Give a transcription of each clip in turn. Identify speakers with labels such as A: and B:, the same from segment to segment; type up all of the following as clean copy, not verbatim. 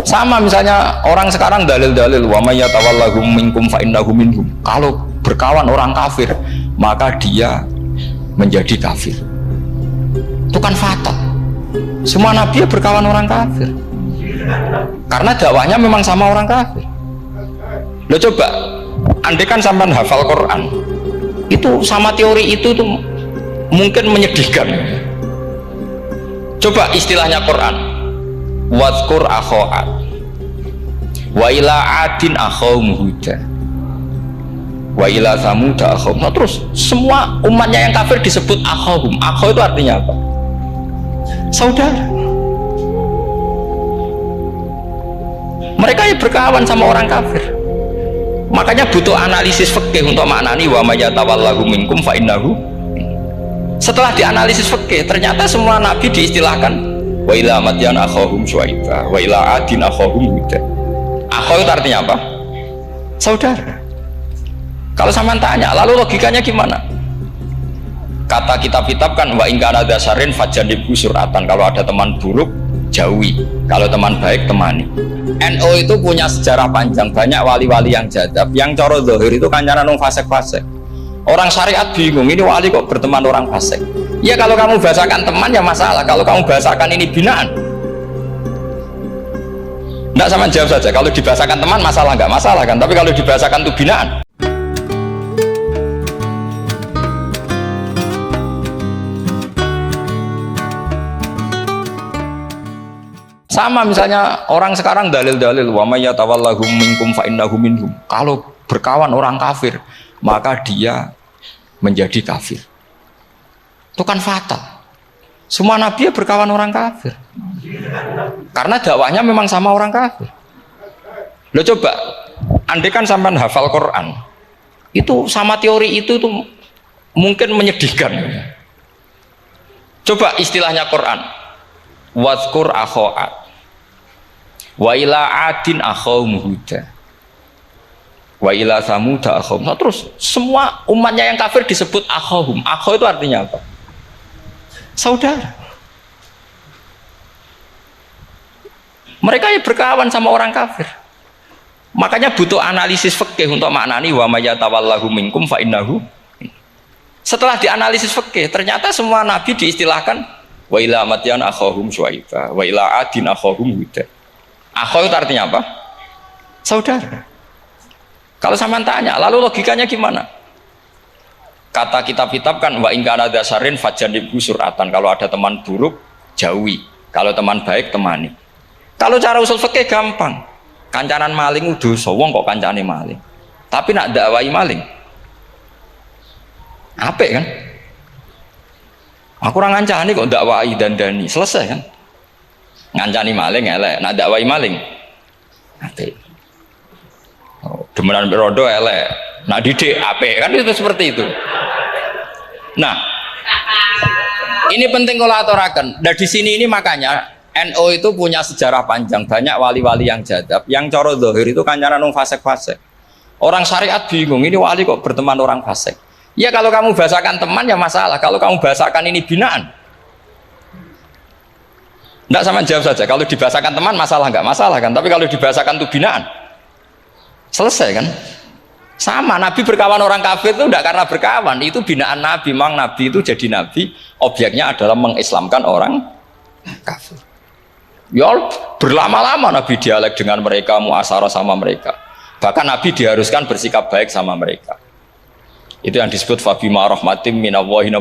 A: Sama misalnya orang sekarang dalil-dalil wa may yatawallahum minkum fa innahu minhum. Kalau berkawan orang kafir, maka dia menjadi kafir. Itu kan fatal. Semua nabi ya berkawan orang kafir. Karena dakwahnya memang sama orang kafir. Lo coba, andai kan sampean hafal Quran, itu sama teori itu tuh mungkin menyedihkan. Coba istilahnya Quran, wadhkur akho'at wa ila adin akhawum huda wa ila samuda akhawum. Nah, terus semua umatnya yang kafir disebut akhawum. Akhaw itu artinya apa? Saudara. Mereka ya berkawan sama orang kafir. Makanya butuh analisis fikih untuk maknani wa may yatawallahu minkum fa innahu. Setelah dianalisis fikih, ternyata semua nabi diistilahkan wa ila madyan akhahum syuaiba wa ila adin akhahum huda. Akhaw itu artinya apa? Saudara. Kalau sampean tanya, lalu logikanya gimana? Kata kitab-kitab kan wa in kana dasarin fajanibhu suratan. Kalau ada teman buruk jauhi, kalau teman baik temani. NU itu punya sejarah panjang, banyak wali-wali yang jadab, yang coro zahir itu kancanan wong fasik-fasik. Orang syariat bingung, ini wali kok berteman orang fasik. Ya kalau kamu bahasakan teman ya masalah, kalau kamu bahasakan ini binaan. Enggak, sama jawab saja, kalau dibahasakan teman masalah enggak masalah kan, tapi kalau dibahasakan itu binaan. Sama misalnya orang sekarang dalil-dalil wa may yatawallahum minkum fa innahu minhum. Kalau berkawan orang kafir, maka dia menjadi kafir. Itu kan fatal. Semua nabi ya berkawan orang kafir. Karena dakwahnya memang sama orang kafir. Lo coba, andai kan sampean hafal Quran, itu sama teori itu tuh mungkin menyedihkan. Coba istilahnya Quran, wadhkur akho'at wa ila adin akhawum huda wa ila samuda akhawum. Nah, terus semua umatnya yang kafir disebut akhawum. Akhaw itu artinya apa? Saudara. Mereka ya berkawan sama orang kafir. Makanya butuh analisis fikih untuk maknani wa may yatawallahu minkum fa innahu. Setelah dianalisis fikih, ternyata semua nabi diistilahkan wa ila madyan akhahum syuaiba wa ila adin akhahum huda. Akhaw itu artinya apa? Saudara. Kalau sampean tanya, lalu logikanya gimana? Kata kitab-kitab kan wa in kana dasarin fajanibhu suratan. Kalau ada teman buruk jauhi, kalau teman baik temani. Kalau cara usul fikih gampang. Kancanan maling dosa, wong kok kancane maling. Tapi nak dakwai maling, apik kan? Aku orang ngancani kok dakwai dandani, selesai kan? Ngancani maling elek, nak dakwai maling apik. Demenan berodo elek, nak didik apik kan, itu seperti itu. Nah, ini penting kalau aturakan. Dan di sini ini makanya NU itu punya sejarah panjang, banyak wali-wali yang jadab, yang coro zahir itu kancanan wong fasik-fasik. Orang syariat bingung, ini wali kok berteman orang fasik. Ya kalau kamu bahasakan teman ya masalah, kalau kamu bahasakan ini binaan. Enggak, sama jawab saja, kalau dibahasakan teman masalah enggak masalah kan, tapi kalau dibahasakan itu binaan, selesai kan? Sama, nabi berkawan orang kafir itu enggak karena berkawan, itu binaan nabi. Memang nabi itu jadi nabi, objeknya adalah mengislamkan orang kafir. Ya berlama-lama nabi dialek dengan mereka, muasyarah sama mereka. Bahkan nabi diharuskan bersikap baik sama mereka. Itu yang disebut fabima rahmatim minallahi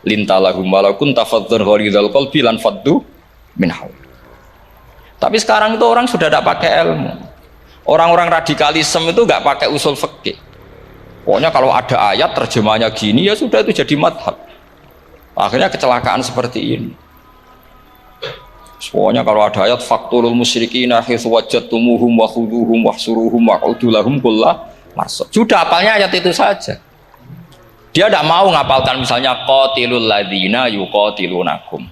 A: lintalahum walau kunta fadzan ghalidhal qalbi lan faddu min haul. Tapi sekarang itu orang sudah tidak pakai ilmu. Orang-orang radikalisme itu nggak pakai usul fikih. Pokoknya kalau ada ayat terjemahnya gini ya sudah, itu jadi madhab. Akhirnya kecelakaan seperti ini. Pokoknya kalau ada ayat faqtulul musyrikina haitsu wajadtumuhum wa khuduhum wahsuruhum waq'udu lahum kullah marsad. Sudah hafalnya ayat itu saja. Dia tidak mau ngapalkan misalnya qatilul ladzina yuqatilunakum.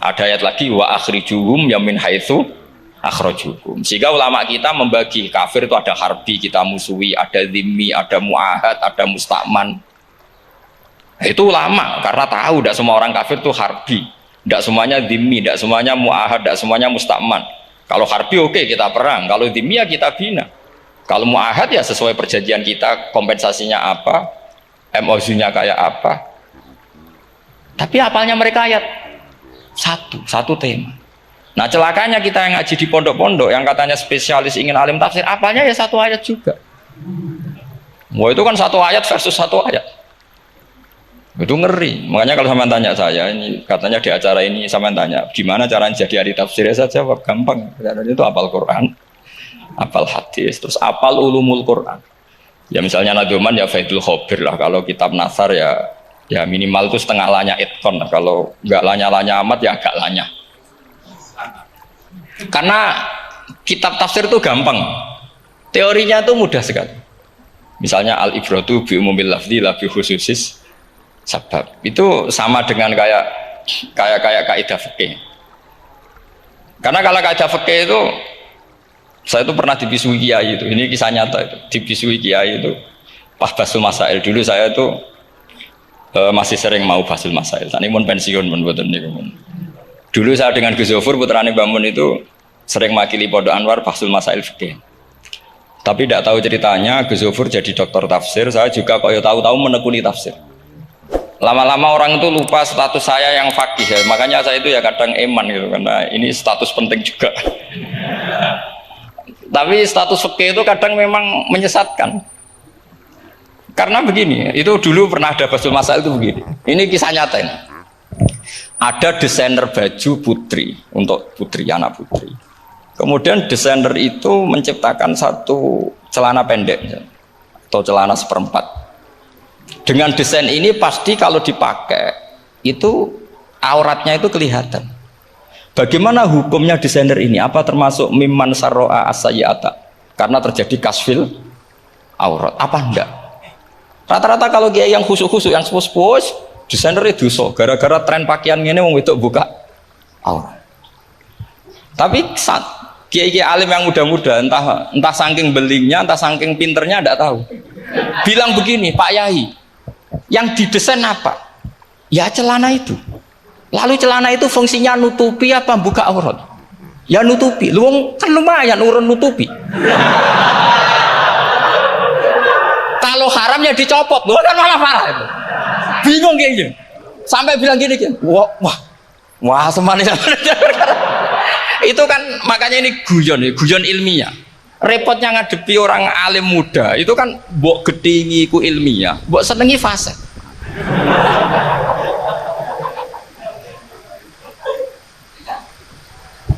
A: Ada ayat lagi wa akhrijuhum yamin haitsu akhrajukum. Sehingga ulama kita membagi kafir itu ada harbi, kita musuhi, ada dhimmi, ada muahad, ada musta'man. Itu ulama karena tahu tidak semua orang kafir itu harbi, tidak semuanya dhimmi, tidak semuanya muahad, tidak semuanya musta'man. Kalau harbi oke, kita perang, kalau dimia kita bina. Kalau muahad ya sesuai perjanjian kita, kompensasinya apa, MOU-nya kayak apa. Tapi apalnya mereka ayat satu tema. Nah celakanya kita yang ngaji di pondok-pondok yang katanya spesialis ingin alim tafsir, apalnya ya satu ayat juga. Wah itu kan satu ayat versus satu ayat. Itu ngeri. Makanya kalau sama tanya saya, ini katanya di acara ini sama tanya, gimana caranya jadi ahli tafsir? Saya jawab gampang. Itu hafal Quran, hafal hadis, terus hafal ulumul Quran. Ya misalnya Nadoman ya Faidul Khobir lah. Kalau kitab Nasar ya minimal itu setengah lanya itkon lah. Kalau nggak lanya-lanya amat ya agak lanya. Karena kitab tafsir itu gampang, teorinya itu mudah sekali. Misalnya al-ibratu bi umumil lafzi la bi khususis sabab. Itu sama dengan kayak kaidah fikih. Karena kalau kaidah fikih itu saya itu pernah dibisui kiai itu. Ini kisah nyata itu. Dibisui kiai itu pas basul masail dulu saya itu masih sering mau basul masail. Tadi mun pensiun mun boten niku. Dulu saya dengan Gus Zofur putrane Mbah Mun itu sering makili Pondok Anwar basul masail fikih. Tapi tidak tahu ceritanya Gus Zofur jadi dokter tafsir, saya juga kok ya tahu-tahu menekuni tafsir. Lama-lama orang itu lupa status saya yang fakih ya. Makanya saya itu ya kadang eman gitu karena ini status penting juga. Tapi status fikih itu kadang memang menyesatkan. Karena begini, itu dulu pernah ada basul masail itu begini. Ini kisah nyata ini. Ada desainer baju putri untuk putri, anak putri. Kemudian desainer itu menciptakan satu celana pendek atau celana seperempat. Dengan desain ini pasti kalau dipakai itu auratnya itu kelihatan. Bagaimana hukumnya desainer ini? Apa termasuk mimman sarro'a as-sayyi'ata? Karena terjadi kasfil aurat. Apa enggak? Rata-rata kalau dia yang khusus-khusus, yang sepus-sepus, desainer itu dosa gara-gara tren pakaian ini mau itu buka aurat. Tapi saat kiai-kiai alim yang muda-muda entah saking belingnya, entah saking pinternya tidak tahu. Bilang begini, Pak Yai, yang didesain apa? Ya celana itu. Lalu celana itu fungsinya nutupi apa buka aurat? Ya nutupi. Lu kan lumayan urun nutupi. Kalau haramnya dicopot, lu kan malah parah itu. Bingung kayaknya, sampai bilang gini kan, wah semanis itu kan makanya ini guyon ilmiah. Repotnya ngadepi orang alim muda itu kan mbok gedingi ku ilmiah, mbok senengi fase.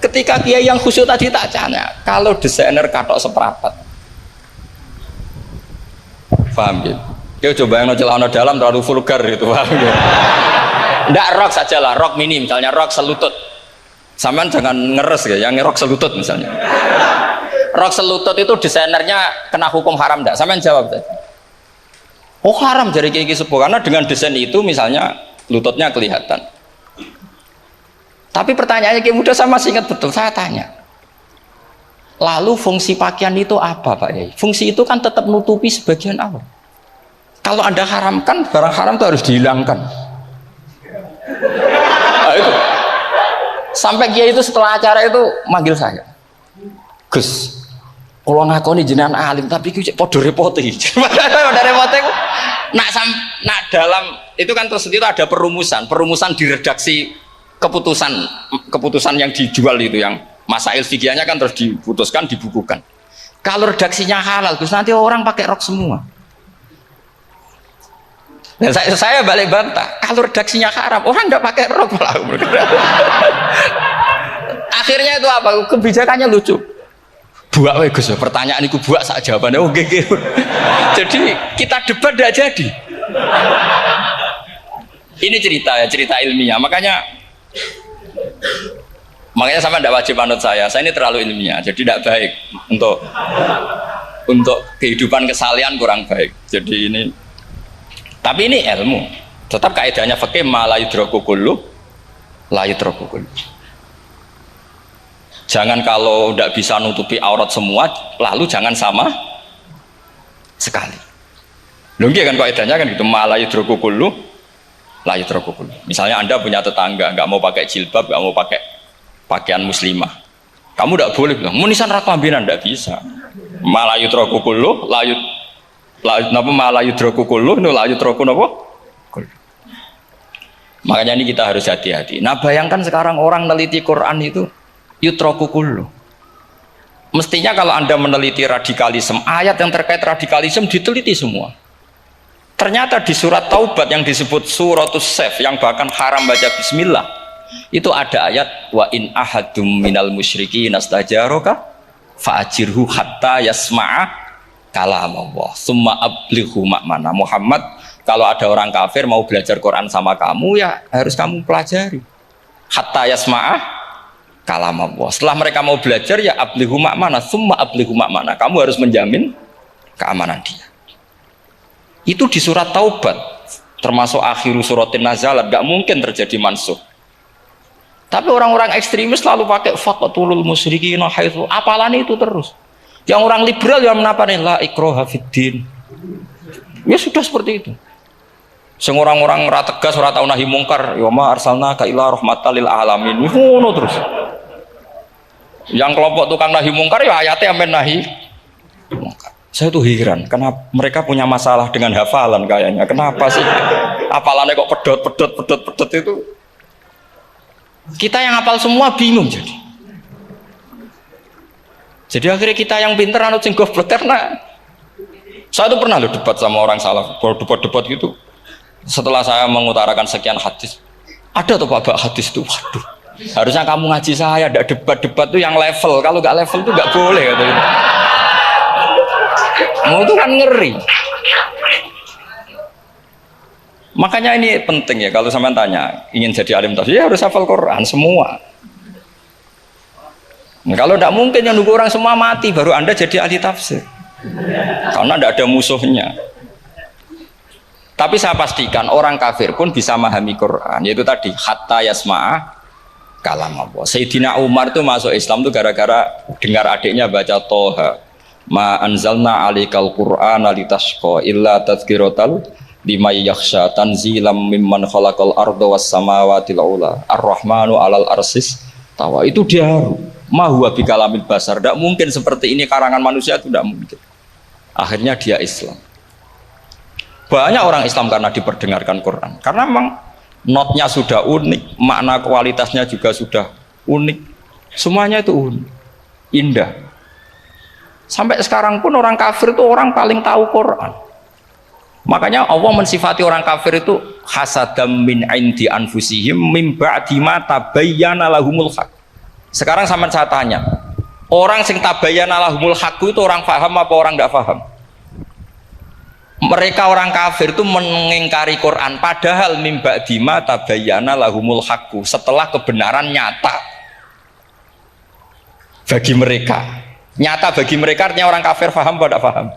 A: Ketika kiai yang khusyuk tadi tak tanya, kalau desainer katok seperapat, paham gitu? Dia coba yang celana dalam terlalu vulgar gitu, paham gitu? Nggak rok saja lah, rok mini misalnya, rok selutut. Sampean jangan ngeres ya, yang rok selutut misalnya. Rok selutut itu desainernya kena hukum haram enggak? Sampean jawab saja. Oh haram dari kiai sepuh karena dengan desain itu misalnya lututnya kelihatan. Tapi pertanyaannya kiai muda saya masih ingat betul, saya tanya. Lalu fungsi pakaian itu apa Pak Yai? Fungsi itu kan tetap nutupi sebagian awal. Kalau Anda haramkan, barang haram itu harus dihilangkan. Nah, itu. Sampai kiai itu setelah acara itu manggil saya. Gus, kalau ngakoni jenengan alim tapi iki podo repote. Udah repote. Nak dalam itu kan terus itu ada perumusan di redaksi keputusan yang dijual itu yang masail fikihnya kan terus diputuskan dibukukan. Kalau redaksinya halal, Gus nanti orang pakai rok semua. Dan saya balik bantah, kalau redaksinya haram, orang nggak pakai rok lah. Akhirnya itu apa? Kebijakannya lucu. Buak we Gus, pertanyaan itu buak sak jawabannya oke. Jadi kita debat tidak jadi. Ini cerita ilmiah. Makanya sama tidak wajib anut saya ini terlalu ilmiah, jadi tidak baik untuk kehidupan kesalian kurang baik. Jadi ini. Tapi ini ilmu. Tetap kaidahnya fikih la yudraku kullu la yudraku kullu. Jangan kalau tidak bisa nutupi aurat semua, lalu jangan sama sekali. Lungki kan kaidahnya kan gitu, la yudraku kullu la yudraku kullu. Misalnya Anda punya tetangga nggak mau pakai jilbab, nggak mau pakai pakaian muslimah. Kamu tidak boleh bilang munisan raklambinan, tidak bisa. Malayu trokukulu, malayu trokukulu, layu troku napa? Makanya ini kita harus hati-hati. Nah bayangkan sekarang orang meneliti Quran itu yutrokukulu. Mestinya kalau Anda meneliti radikalisme, ayat yang terkait radikalisme diteliti semua. Ternyata di surat Taubat yang disebut suratus Saif, yang bahkan haram baca bismillah, itu ada ayat wa in ahadum minal musyrikin astajaraka fa'ajirhu hatta yasma'a kalam Allah summa ablighu ma'mana. Muhammad, kalau ada orang kafir mau belajar Quran sama kamu, ya harus kamu pelajari hatta yasma'a kalam Allah. Setelah mereka mau belajar, ya ablighu ma'mana summa ablighu ma'mana, kamu harus menjamin keamanan dia. Itu di surat Taubat, termasuk akhiru suratin nazalat, gak mungkin terjadi mansuh. Tapi orang-orang ekstremis selalu pakai faqatulul musyrikin haitsu, apalan itu terus. Yang orang liberal yang menaparin la ikraha fiddin. Ya sudah seperti itu. Sing orang-orang ora tegas, ora tau nahi mungkar, ya ma arsalnaka illa rahmatan lil alamin. Ngono terus. Yang kelompok tukang nahi mungkar ya ayatnya amen nahi mungkar. Saya tuh heran, kenapa mereka punya masalah dengan hafalan kayaknya. Kenapa sih hafalannya kok pedot itu? Kita yang hafal semua bingung jadi. Jadi akhirnya kita yang pinter anut sing goblok, karena saya tuh pernah loh debat sama orang salah, debat gitu. Setelah saya mengutarakan sekian hadis, ada tuh Pak hadis itu, waduh, harusnya kamu ngaji saya, ada debat tuh yang level, kalau nggak level tuh nggak boleh katanya. Mau tuh kan ngeri. Makanya ini penting ya, kalau sampean tanya ingin jadi alim tafsir ya harus hafal Quran semua. Nah, kalau tidak mungkin yang nunggu orang semua mati baru Anda jadi ahli tafsir, karena tidak ada musuhnya. Tapi saya pastikan orang kafir pun bisa memahami Quran, yaitu tadi hatta yasma'a kalam Allah. Sayyidina Umar itu masuk Islam itu gara-gara dengar adiknya baca Toha, ma anzalna alikal Qur'ana litashqa illa tadhkiratal liman yakhsha tanzilam mimman khalaqal arda was samawati ula ar-rahmanu alal arsis tawa. Itu dia ma huwa bikalamil basar, tidak mungkin seperti ini karangan manusia, itu tidak mungkin. Akhirnya dia Islam. Banyak orang Islam karena diperdengarkan Quran, karena memang notnya sudah unik, makna kualitasnya juga sudah unik, semuanya itu unik, indah. Sampai sekarang pun orang kafir itu orang paling tahu Quran. Makanya Allah mensifati orang kafir itu hasadam min indi anfusihim mim ba'di ma tabayyana lahumul haq. Sekarang sampean saya tanya, orang sing tabayyana lahumul haq itu orang paham apa orang enggak paham? Mereka orang kafir itu mengingkari Quran, padahal mim ba'di ma tabayyana lahumul haq, setelah kebenaran nyata bagi mereka. Nyata bagi mereka artinya orang kafir paham apa enggak paham?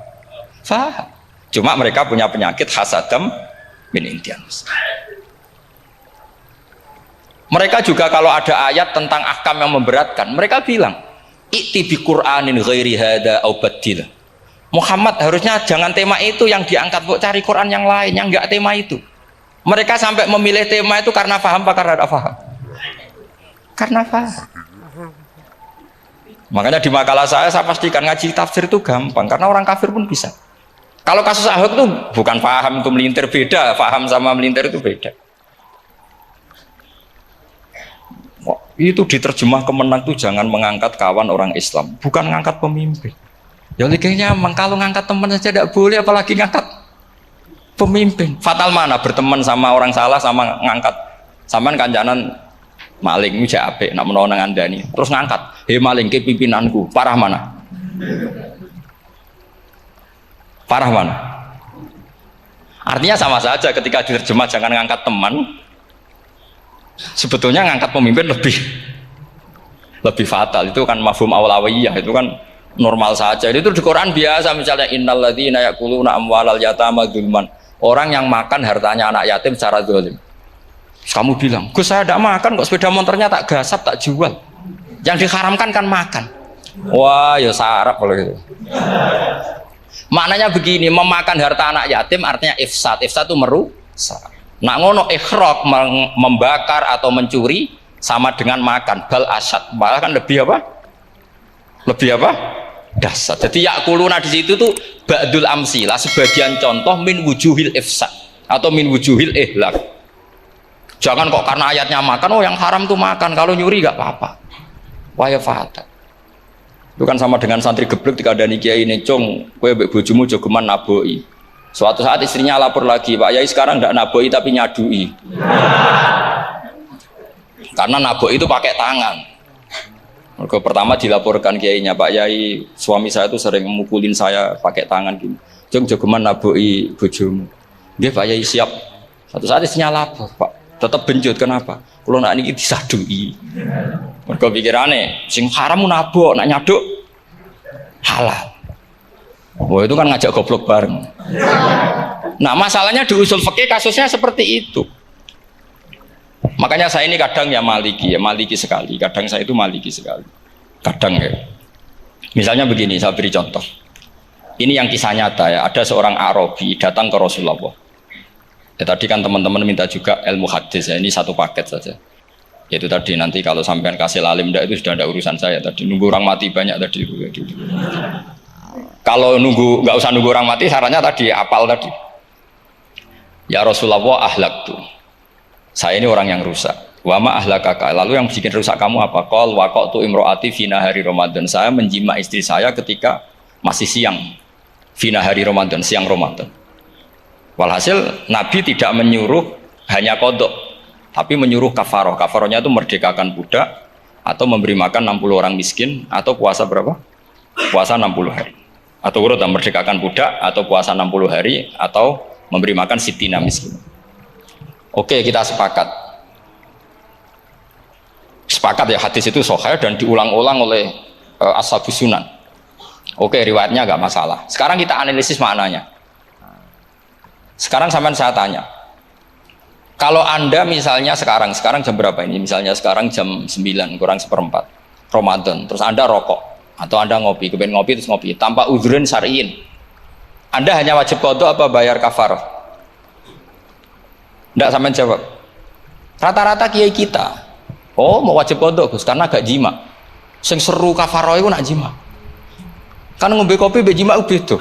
A: Paham. Cuma mereka punya penyakit hasadam min indian. Mereka juga kalau ada ayat tentang ahkam yang memberatkan, mereka bilang i'ti bi Qur'anin ghairi hada au badil. Muhammad harusnya jangan tema itu yang diangkat, kok cari Quran yang lain yang enggak tema itu. Mereka sampai memilih tema itu karena paham apa karena tidak paham? Karena paham. Makanya di makalah saya pastikan ngaji tafsir itu gampang, karena orang kafir pun bisa. Kalau kasus Ahok itu bukan paham itu melintir, beda. Paham sama melintir itu beda. Itu diterjemah ke menang itu jangan mengangkat kawan orang Islam, bukan mengangkat pemimpin. Ya liganya kalau ngangkat teman saja tidak boleh, apalagi ngangkat pemimpin. Fatal mana berteman sama orang salah sama ngangkat. Samaan kancanan maling ini apik nak menawa nang andani terus ngangkat, "Hei maling ke pimpinanku." Parah mana? Parah mana? Artinya sama saja ketika diterjemah jangan ngangkat teman, sebetulnya ngangkat pemimpin lebih fatal. Itu kan mafhum awlawiyah, itu kan normal saja. Itu di Quran biasa, misalnya innalladzina ya'kuluna amwalal yatama dzulman, orang yang makan hartanya anak yatim secara zalim. Kamu bilang, "Gus, saya tidak makan kok, sepeda motornya tak gasap, tak jual." Yang diharamkan kan makan. Wah, ya sarap kalau gitu. Maknanya begini, memakan harta anak yatim artinya ifsad. Ifsad itu merusak. Nak ngono ikhraq, membakar atau mencuri sama dengan makan. Bal asad, malah kan lebih apa? Lebih apa? Dasar. Jadi yakuluna di situ tuh ba'dul amsilah, sebagian contoh min wujuhil ifsad atau min wujuhil ihlak. Jangan kok karena ayatnya makan, oh yang haram tuh makan, kalau nyuri gak apa-apa. Waya fata. Itu kan sama dengan santri geblek ketika ada kiai ini, "Cung, kowe mbek bojomu jogeman naboi." Suatu saat istrinya lapor lagi, "Pak Yai sekarang ndak naboi tapi nyadui." Karena naboi itu pakai tangan. Mereka pertama dilaporkan kiainya, "Pak Yai, suami saya itu sering memukulin saya pakai tangan gini. Cung, jogeman naboi bojomu." Nggih Pak Yai, siap. Suatu saat istrinya lapor, "Pak, tetap benjut, kenapa? Kalau nak ini disadui." Mereka pikirannya, sing haram nabok, nak nyaduk halal. Oh itu kan ngajak goblok bareng. Nah masalahnya di usul fikih kasusnya seperti itu. Makanya saya ini kadang ya maliki sekali. Kadang saya itu maliki sekali. Kadang ya. Misalnya begini, saya beri contoh. Ini yang kisah nyata ya. Ada seorang Arabi datang ke Rasulullah. Ya, tadi kan teman-teman minta juga ilmu hadis ya. Ini satu paket saja. Yaitu tadi nanti kalau sampean kasih lalim itu sudah ada urusan saya tadi. Nunggu orang mati banyak tadi. Kalau nggak usah nunggu orang mati, sarannya tadi apal tadi. Ya Rasulullah ahlak tuh. Saya ini orang yang rusak. Wama ahlakaka. Lalu yang bikin rusak kamu apa? Qol waqatu imroati fina hari Ramadan. Saya menjima istri saya ketika masih siang. Fina hari Ramadan, siang Ramadan. Walhasil Nabi tidak menyuruh hanya kodok, tapi menyuruh kafaroh. Kafarohnya itu merdekakan budak atau memberi makan 60 orang miskin atau puasa berapa? Puasa 60 hari. Atau urut merdekakan budak atau puasa 60 hari atau memberi makan sitina miskin. Oke, kita sepakat. Sepakat ya, hadis itu sahih dan diulang-ulang oleh ashabus sunan. Oke, riwayatnya nggak masalah. Sekarang kita analisis maknanya. Sekarang sampean saya tanya. Kalau Anda misalnya sekarang jam berapa ini? Misalnya sekarang jam 9 kurang seperempat Ramadan, terus Anda rokok atau Anda ngopi, kepengen ngopi terus ngopi tanpa udhrin syar'iin. Anda hanya wajib qadha apa bayar kafarah? Enggak, sampean jawab. Rata-rata kiai kita, oh mau wajib qadha Gus karena gak jima. Sing seru kafarah itu nak jima. Kan ngombe kopi be jima beda.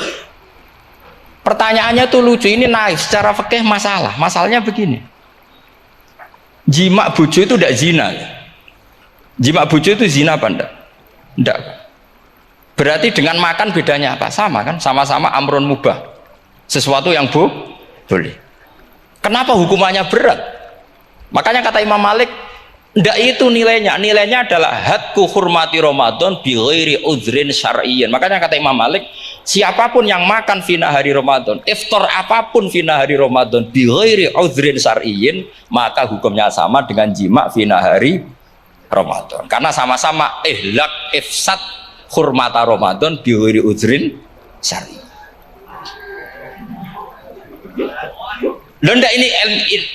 A: Pertanyaannya tuh lucu, ini naif secara fikih masalah. Masalahnya begini. Jima bojo itu tidak zina. Jima bojo itu zina apa enggak? Enggak. Berarti dengan makan bedanya apa? Sama kan? Sama-sama amrun mubah. Sesuatu yang boleh. Kenapa hukumannya berat? Makanya kata Imam Malik, enggak itu nilainya. Nilainya adalah hadku hurmati Ramadan bi ghairi udhrin syar'iyyin. Makanya kata Imam Malik, siapapun yang makan fina hari Ramadan, iftar apapun fina hari Ramadan bi ghairi udhrin syar'iyyin, maka hukumnya sama dengan jima fina hari Ramadan. Karena sama-sama ihlak ifsad hurmata Ramadan bi ghairi udhrin syar'iyyin. Loh enggak,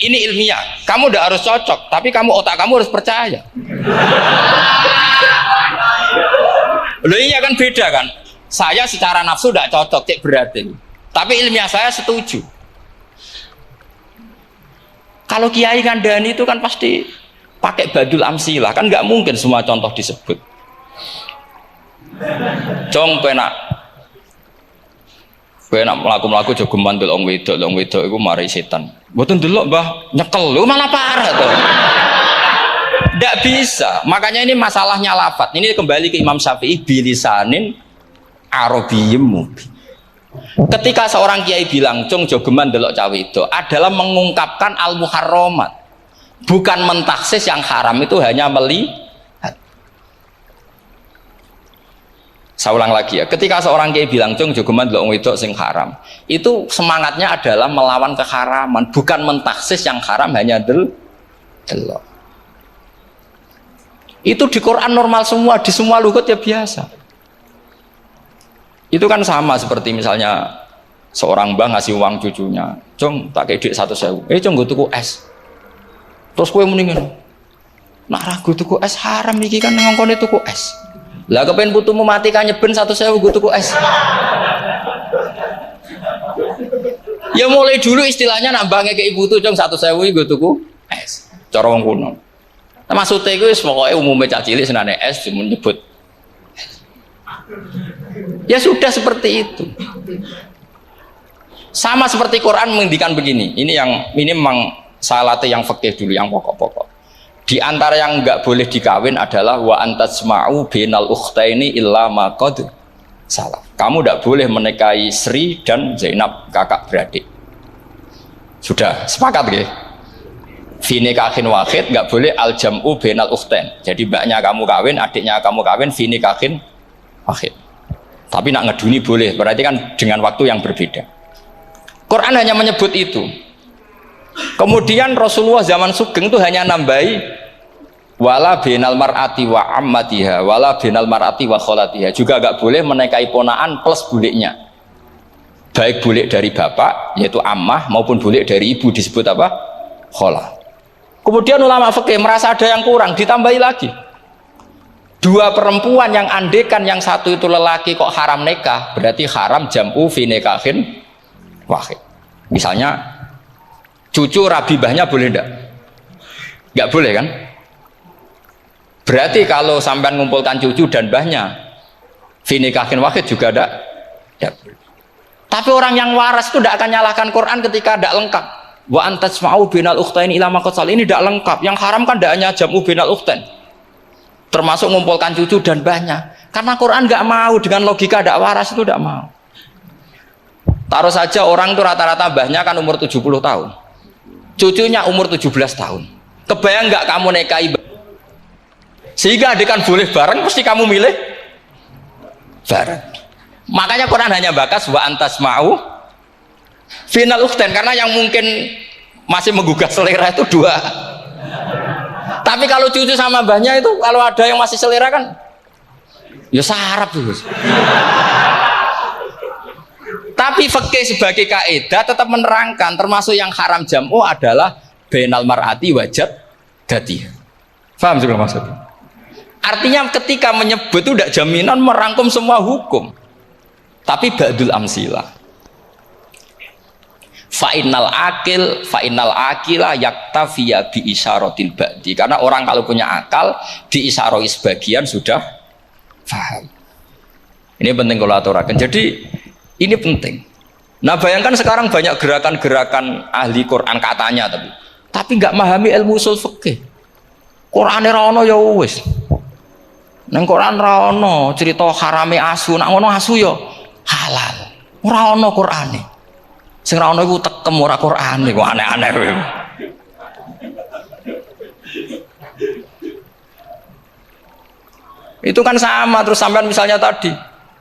A: ini ilmiah. Kamu udah harus cocok, tapi otak kamu harus percaya. Loh iya kan beda kan? Saya secara nafsu tidak cocok, cek berarti. Tapi ilmiah saya setuju. Kalau kiai kandani itu kan pasti pakai badul amsilah, kan nggak mungkin semua contoh disebut. Cong penak melaku jogeman delok wedok iku mari setan. Mboten delok Mbah, nyekel lho malah parah to. Ndak bisa. Makanya ini masalahnya lafat. Ini kembali ke Imam Syafi'i bilisanin arabiyyim mubin. Ketika seorang kiai bilang cung jogeman delok cawe wedok adalah mengungkapkan al-muharramat. Bukan mentaksis yang haram itu hanya melihat. Saya ulang lagi ya, ketika seorang kiai bilang cung jogeman delok wedok sing haram, itu semangatnya adalah melawan keharaman, bukan mentaksis yang haram hanya delok. Itu di Quran normal semua, di semua lugat ya biasa. Itu kan sama seperti misalnya seorang mbah ngasih uang cucunya, cung tak kayak duit 100.000, cung gue tuku es. Terus kue mendingin, nak ragu tuku es haram iki kan ngongkone tuku es. Lah kepen putumu mati kan nyeben 100.000 gue tuku es. Ya mulai dulu istilahnya nambahnya ke ibu tuh cung 100.000 gue tuku es. Cara wong kuno. Nah, maksudnya gue pokoknya umumnya cah cilik senane es cuma nyebut. Ya sudah seperti itu. Sama seperti Quran menghentikan begini. Ini memang saya latih yang fikih dulu, yang pokok-pokok. Di antara yang enggak boleh dikawin adalah wa antasma'u bainal ukhtaini illa ma qad salaf. Kamu enggak boleh menikahi Sri dan Zainab, kakak beradik. Sudah sepakat nggih? Fi nikahin wahid enggak boleh al jam'u bainal ukhtain. Jadi mbaknya kamu kawin, adiknya kamu kawin fi nikahin wahid. Tapi nak ngeduni boleh, berarti kan dengan waktu yang berbeda. Quran hanya menyebut itu. Kemudian Rasulullah zaman Sugeng itu hanya nambahi wala binal mar'ati wa ammatiha wala binal mar'ati wa kholatiha, juga agak boleh menikahi ponaan plus buliknya, baik bulik dari bapak yaitu ammah maupun bulik dari ibu disebut apa? Kholah. Kemudian ulama fikih merasa ada yang kurang, ditambahi lagi dua perempuan yang andekan yang satu itu lelaki kok haram nikah, berarti haram jam'u fi nikahin wahid. Misalnya cucu rabibahnya boleh enggak? Enggak boleh kan? Berarti kalau sampai mengumpulkan cucu dan mbahnya fi nikahin wahid juga enggak? Ya. Tapi orang yang waras itu tidak akan nyalahkan Quran ketika tidak lengkap. Wa antasma'u bainal ukhtaini ila ma qad salaf, ini tidak lengkap. Yang haram kan tidak hanya jam'u bainal ukhtain, termasuk mengumpulkan cucu dan mbahnya. Karena Quran enggak mau dengan logika tidak waras itu, tidak mau. Taruh saja orang itu rata-rata mbahnya kan umur 70 tahun. Cucunya umur 17 tahun. Kebayang nggak kamu nikahi sehingga adik kan boleh bareng, pasti kamu milih bareng. Makanya Quran hanya bakas wa antasma'u final ukhtain, karena yang mungkin masih menggugah selera itu dua. Tapi kalau cucu sama mbahnya itu, kalau ada yang masih selera kan ya sarap tuh. Tapi fikih sebagai kaidah tetap menerangkan termasuk yang haram jam'u adalah bainal mar'ati wajad dati. Paham juga maksudnya? Artinya ketika menyebut itu tidak jaminan merangkum semua hukum, tapi ba'dul amsilah. Fa'innal akila yaktafiya bi isyaratil ba'di, karena orang kalau punya akal di isyaroi sebagian sudah paham. Ini penting kalau aturakan. Jadi ini penting. Nah bayangkan sekarang banyak gerakan-gerakan ahli Quran katanya, tapi nggak memahami ilmu usul fikih. Quran ra ono ya wis. Nang Quran ra ono cerita harame asu, nak ngono asu ya halal. Ora ono Qurane. Sing ra ono iku tekem ora Qurane, kok aneh-aneh kowe. Itu kan sama terus sampean misalnya tadi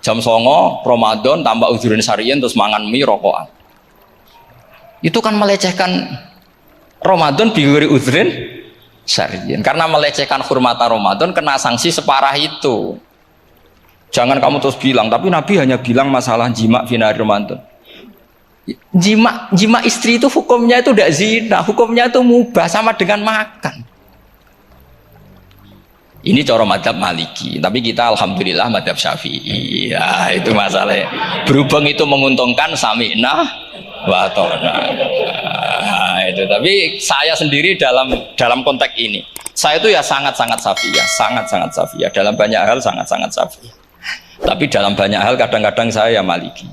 A: jam 09.00 Ramadan tambah uzurin syarian terus mangan mie rokokan, itu kan melecehkan Ramadan biguri uzurin syarian, karena melecehkan hurmata Ramadan kena sanksi separah itu. Jangan kamu terus bilang tapi Nabi hanya bilang masalah jima finari Ramadan. Jima istri itu hukumnya itu tidak zina, hukumnya itu mubah sama dengan makan. Ini cara madzhab Maliki, tapi kita alhamdulillah madzhab Syafi'i. Ya, itu masalahnya. Berhubung itu menguntungkan sami'na wa ta'na. Nah, itu. Tapi saya sendiri dalam konteks ini, saya itu ya sangat-sangat Syafi'iyah, sangat-sangat Syafi'iyah. Dalam banyak hal sangat-sangat Syafi'iyah. Tapi dalam banyak hal kadang-kadang saya ya Maliki.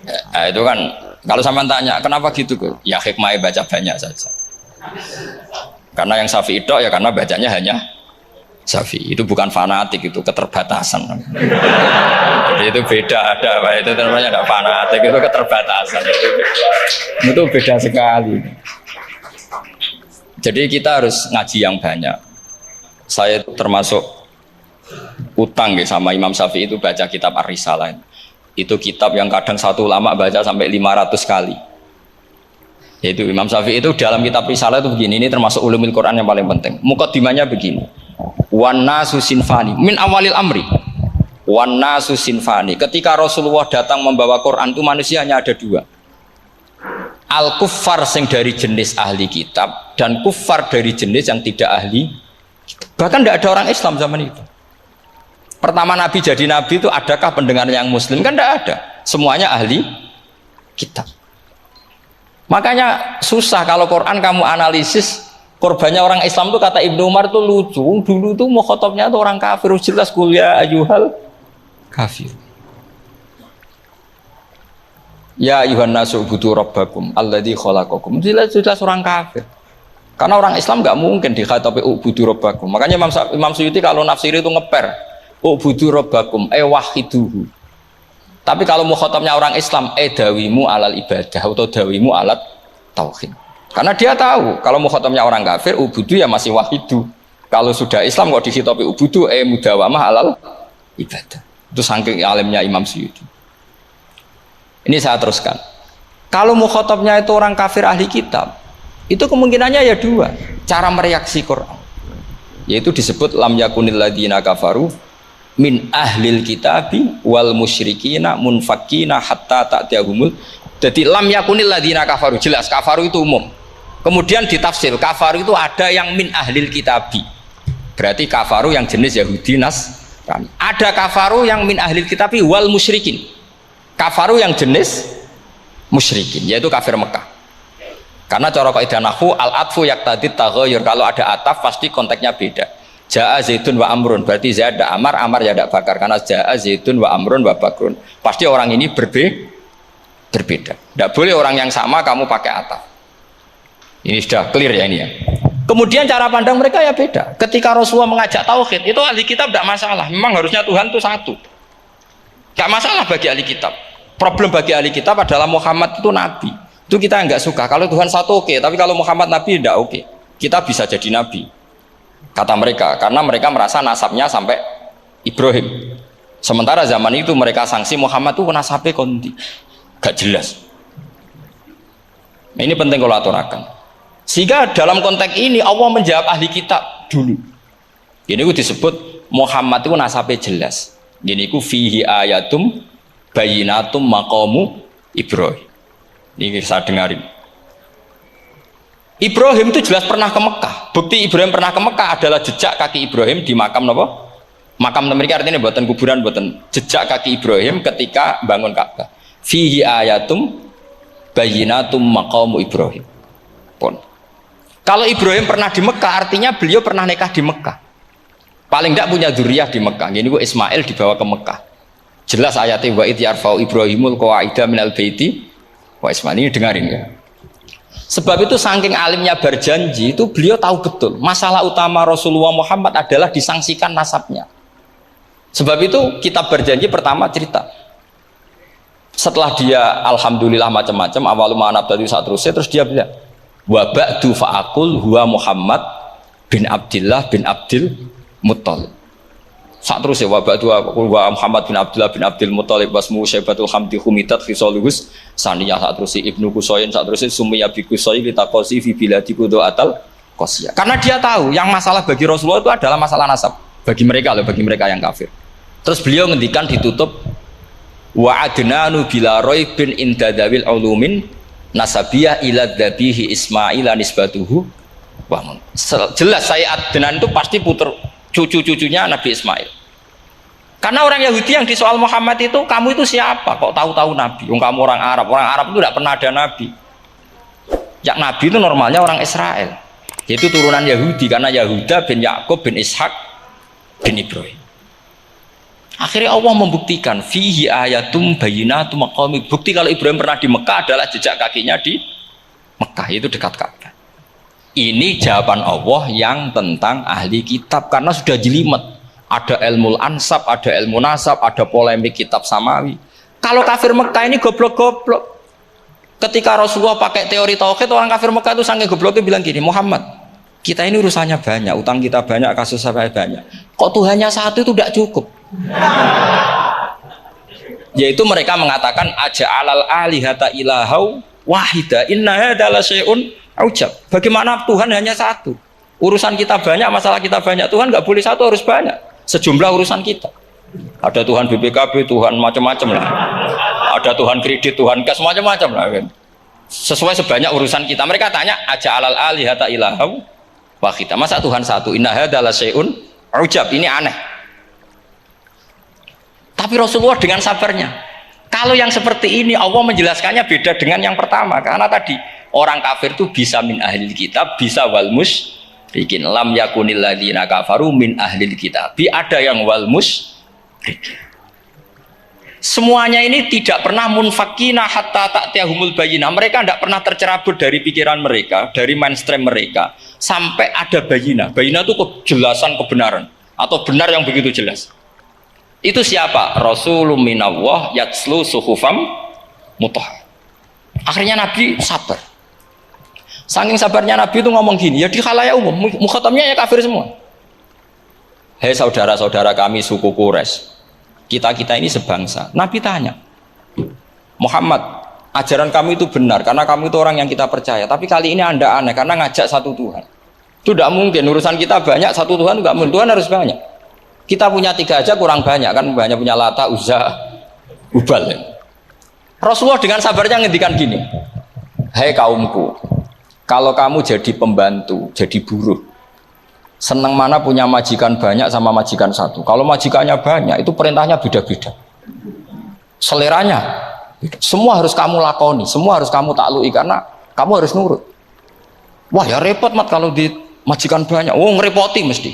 A: Nah, itu kan kalau sampean tanya kenapa gitu kok? Ya hikmahnya baca banyak saja. Karena yang Syafi'i itu ya karena bacanya hanya Syafi'i, itu bukan fanatik, itu keterbatasan. Jadi itu beda, ada apa itu namanya ada fanatik, itu keterbatasan. Itu beda sekali. Jadi kita harus ngaji yang banyak. Saya termasuk utang ya sama Imam Syafi'i itu baca kitab Ar-Risalah. Itu kitab yang kadang satu ulama baca sampai 500 kali. Yaitu Imam Syafi'i itu dalam kitab Risalah itu begini, ini termasuk ulumul Quran yang paling penting. Muqaddimahnya begini. Wan nasu sinfani min awalil amri. Wan nasu sinfani. Ketika Rasulullah datang membawa Quran itu manusia hanya ada dua. Al kuffar sing dari jenis ahli kitab dan kuffar dari jenis yang tidak ahli kitab. Bahkan tidak ada orang Islam zaman itu. Pertama Nabi jadi Nabi itu adakah pendengar yang Muslim? Kan tidak ada. Semuanya ahli kitab. Makanya susah kalau Quran kamu analisis Korbannya orang Islam tuh kata Ibnu Umar tuh lucu. Dulu tuh mukhatabnya tuh orang kafir, jelas kuliah ayuhal kafir. Ya ayuhan nasu ubudu rabbakum alladzi khalaqakum. Jelas orang kafir. Karena orang Islam nggak mungkin dikhatabi ubudu rabbakum. Makanya Imam Suyuti kalau nafsiri itu ngeper ubudu rabbakum wahiduhu. Tapi kalau mukhatabnya orang Islam dawimu alal ibadah atau dawimu alat tauhid. Karena dia tahu kalau mukhatabnya orang kafir ubudu ya masih wahidu. Kalau sudah Islam kok dikhitabi ubudu mudawamah alal ibadah. Itu saking alimnya Imam Suyuti. Ini saya teruskan. Kalau mukhatabnya itu orang kafir ahli kitab, itu kemungkinannya ya dua cara mereaksi Quran. Yaitu disebut lam yakunil ladzina kafaru min ahlil kitabi wal musyrikina munfakina hatta ta'tiyahumul. Jadi lam yakunil ladzina kafaru, jelas kafaru itu umum. Kemudian ditafsir kafaru itu ada yang min ahlil kitabi, berarti kafaru yang jenis Yahudi Nasrani. Ada kafaru yang min ahlil kitabi wal musyrikin, kafaru yang jenis musyrikin, yaitu kafir Mekah. Karena cara kaidah nahwu al-atfu yaqtadi taghayyur, kalau ada ataf pasti konteksnya beda. Ja'a Zaidun wa Amrun, berarti Zaid ada Amar, Amar ya ada Bakar. Karena Ja'a Zaidun wa Amrun wa Bakrun, pasti orang ini berbeda. Tidak boleh orang yang sama kamu pakai ataf. Ini sudah clear ya ini ya. Kemudian cara pandang mereka ya beda. Ketika Rasulullah mengajak tauhid, itu ahli kitab tidak masalah. Memang harusnya Tuhan itu satu. Tidak masalah bagi ahli kitab. Problem bagi ahli kitab adalah Muhammad itu nabi. Itu kita nggak suka. Kalau Tuhan satu oke, tapi kalau Muhammad nabi tidak oke. Kita bisa jadi nabi, kata mereka, karena mereka merasa nasabnya sampai Ibrahim. Sementara zaman itu mereka sanksi Muhammad itu nasabnya konti, gak jelas. Nah, ini penting kalau aturakan. Sehingga dalam konteks ini Allah menjawab ahli kitab dulu. Ini itu disebut Muhammad itu nasabnya jelas. Ini itu fihi ayatum bayinatum maqamu Ibrahim. Ini saya dengarin. Ibrahim itu jelas pernah ke Mekah. Bukti Ibrahim pernah ke Mekah adalah jejak kaki Ibrahim di makam apa? Makam mereka artinya buatan kuburan, buatan jejak kaki Ibrahim ketika bangun Ka'bah. Fihi ayatum bayinatum maqamu Ibrahim. Pun. Kalau Ibrahim pernah di Mekah, artinya beliau pernah nikah di Mekah. Paling tidak punya dzurriyyah di Mekah. Ini gua Ismail dibawa ke Mekah. Jelas ayatnya wa idh yarfa'u Ibrahimul qawaida minal baiti wa Ismail. Ini dengarin ya. Sebab itu saking alimnya berjanji itu beliau tahu betul masalah utama Rasulullah Muhammad adalah disangsikan nasabnya. Sebab itu kitab berjanji pertama cerita. Setelah dia alhamdulillah macam-macam awalul ma'anab tadi saat terus dia bilang wa ba'du fa'akul huwa Muhammad bin Abdillah bin Abdil Muttalib. Saat terus ya wa ba'du fa'akul huwa Muhammad bin Abdillah bin Abdil Muttalib wasmu syaibatul hamdi khumitat khisaluhus saniyah. Saat terus Ibnu Qusayn, saat terus Sumiyah bi Qusay litaqasi fi biladi qudu'atal qasiyah. Karena dia tahu yang masalah bagi Rasulullah itu adalah masalah nasab bagi mereka loh, bagi mereka yang kafir. Terus beliau ngendikan ditutup wa adnanu bila raibin indadawil ulumin nasabiyah ila dhabihi Ismail nisbatuhu wa jelas saya Adnan itu pasti puter cucu-cucunya Nabi Ismail. Karena orang Yahudi yang di soal Muhammad itu kamu itu siapa kok tahu-tahu Nabi? Kamu orang Arab itu tidak pernah ada Nabi. Yang Nabi itu normalnya orang Israel, yaitu turunan Yahudi karena Yahuda bin Yakub bin Ishak bin Ibrahim. Akhirnya Allah membuktikan fihi ayatum bayinatum maqami. Bukti kalau Ibrahim pernah di Mekah adalah jejak kakinya di Mekah, itu dekat Ka'bah. Ini jawaban Allah yang tentang ahli kitab karena sudah jelimet. Ada ilmu ansab, ada ilmu nasab, ada polemik kitab samawi. Kalau kafir Mekah ini goblok-goblok. Ketika Rasulullah pakai teori tauhid, orang kafir Mekah itu sangat gobloknya bilang gini, Muhammad, kita ini urusannya banyak, utang kita banyak, kasus saya banyak. Kok Tuhannya satu itu tidak cukup? Yaitu mereka mengatakan aja alal alihata ilahau wahida inna hadalah syai'un aujab. Bagaimana Tuhan hanya satu? Urusan kita banyak, masalah kita banyak. Tuhan nggak boleh satu, harus banyak. Sejumlah urusan kita. Ada Tuhan BPKB, Tuhan macam-macam lah. Ada Tuhan kredit, Tuhan kas, macam-macam lah kan. Sesuai sebanyak urusan kita. Mereka tanya aja alal alihata ilahau wahida. Masa Tuhan satu? Inna hadalah syai'un aujab. Ini aneh. Tapi Rasulullah dengan sabarnya. Kalau yang seperti ini Allah menjelaskannya beda dengan yang pertama. Karena tadi Orang kafir itu bisa min ahlil kitab, bisa wal musyrikin. Lam yakunil ladzina kafaru min ahlil kitab. Ada yang wal musyrikin. Semuanya ini tidak pernah munfakina hatta ta'tiyahumul bayyinah. Mereka tidak pernah tercerabut dari pikiran mereka, dari mainstream mereka, sampai ada bayyinah. Bayyinah itu kejelasan kebenaran atau benar yang begitu jelas. Itu siapa? Rasulun minallah yatslu suhufam mutahhar. Akhirnya Nabi sabar. Saking sabarnya Nabi itu ngomong gini, ya di khalayak umum, mukhatamnya ya kafir semua. Hei saudara-saudara kami suku Quraisy, kita ini sebangsa. Nabi tanya, Muhammad, ajaran kami itu benar karena kamu itu orang yang kita percaya. Tapi kali ini Anda aneh karena ngajak satu Tuhan. Itu tidak mungkin. Urusan kita banyak, satu Tuhan enggak mungkin. Tuhan harus banyak. Kita punya 3 aja kurang banyak kan, banyak punya Lata, Uzza, Hubal. Ya. Rasulullah dengan sabarnya ngendikan gini, hei kaumku, kalau kamu jadi pembantu, jadi buruh, senang mana punya majikan banyak sama majikan satu. Kalau majikannya banyak, itu perintahnya beda-beda. Seleranya, beda. Semua harus kamu lakoni, semua harus kamu taklui karena kamu harus nurut. Wah ya repot mat kalau di majikan banyak, oh ngerepoti mesti.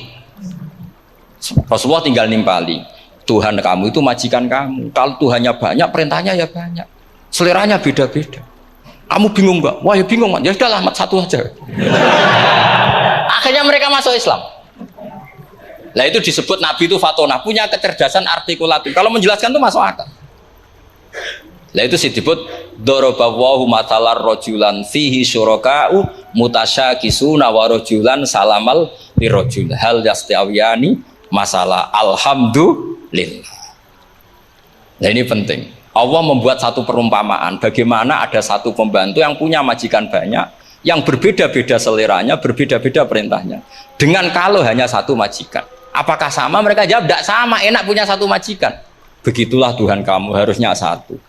A: Rasulullah tinggal nimpali, Tuhan kamu itu majikan kamu. Kalau Tuhannya banyak, perintahnya ya banyak. Seleranya beda-beda. Kamu bingung nggak? Wah ya bingung, ya sudahlah mat satu aja. Akhirnya mereka masuk Islam. Nah itu disebut Nabi itu fatona, punya kecerdasan artikulatif. Kalau menjelaskan itu masuk akal. Nah itu disebut dorobawahu matalar rojulan fihi syuraka'u mutasyakisuna wa rojulan salamal lirojul hal yastiawiyani masalah alhamdulillah. Nah ini penting. Allah membuat satu perumpamaan bagaimana ada satu pembantu yang punya majikan banyak, yang berbeda-beda seleranya, berbeda-beda perintahnya. Dengan kalau hanya satu majikan, apakah sama? Mereka jawab tidak sama. Enak punya satu majikan. Begitulah Tuhan kamu, harusnya satu.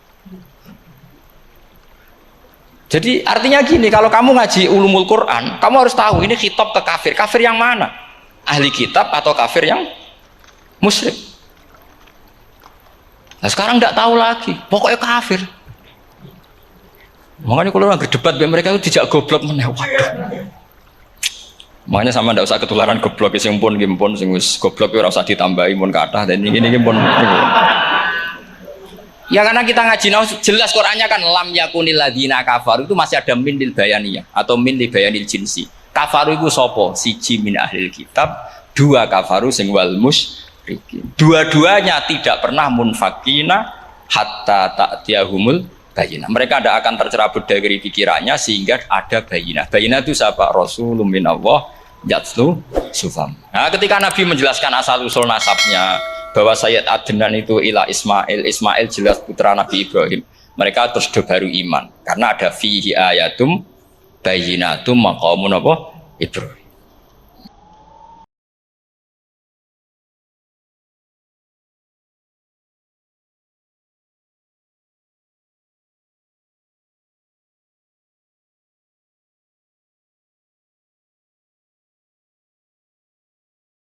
A: Jadi artinya gini, kalau kamu ngaji ulumul Quran, kamu harus tahu ini khitab ke kafir. Kafir yang mana? Ahli kitab atau kafir yang musyrik? Nah sekarang tidak tahu lagi, pokoknya kafir. Makanya kalau orang berdebat mereka itu tidak goblok meneh. Waduh. Makanya sama tidak usah ketularan goblok sing pun gimpun sing wis goblok ora usah ditambahi mun kathah dan ini pun. Ya karena kita ngaji jelas Qur'annya kan lam yakunil ladzina kafaru itu masih ada min lil bayaniyah atau min li bayanil jinsi. Kafaru itu sapa? Siji min ahlil kitab, 2 kafaru sing wal musyrikin. Dua-duanya tidak pernah munfakina hatta ta'tiyahumul bayyinah. Mereka tidak akan tercerabut dari pikirannya sehingga ada bayyinah. Bayyinah itu siapa? Rasulun minallah yatslu sufam. Nah, ketika Nabi menjelaskan asal usul nasabnya bahwa Sayyid Adnan itu ila Ismail, Ismail jelas putra Nabi Ibrahim. Mereka terus baru iman karena ada fihi ayatum bayyinatum maqamun apa? Ibrahim.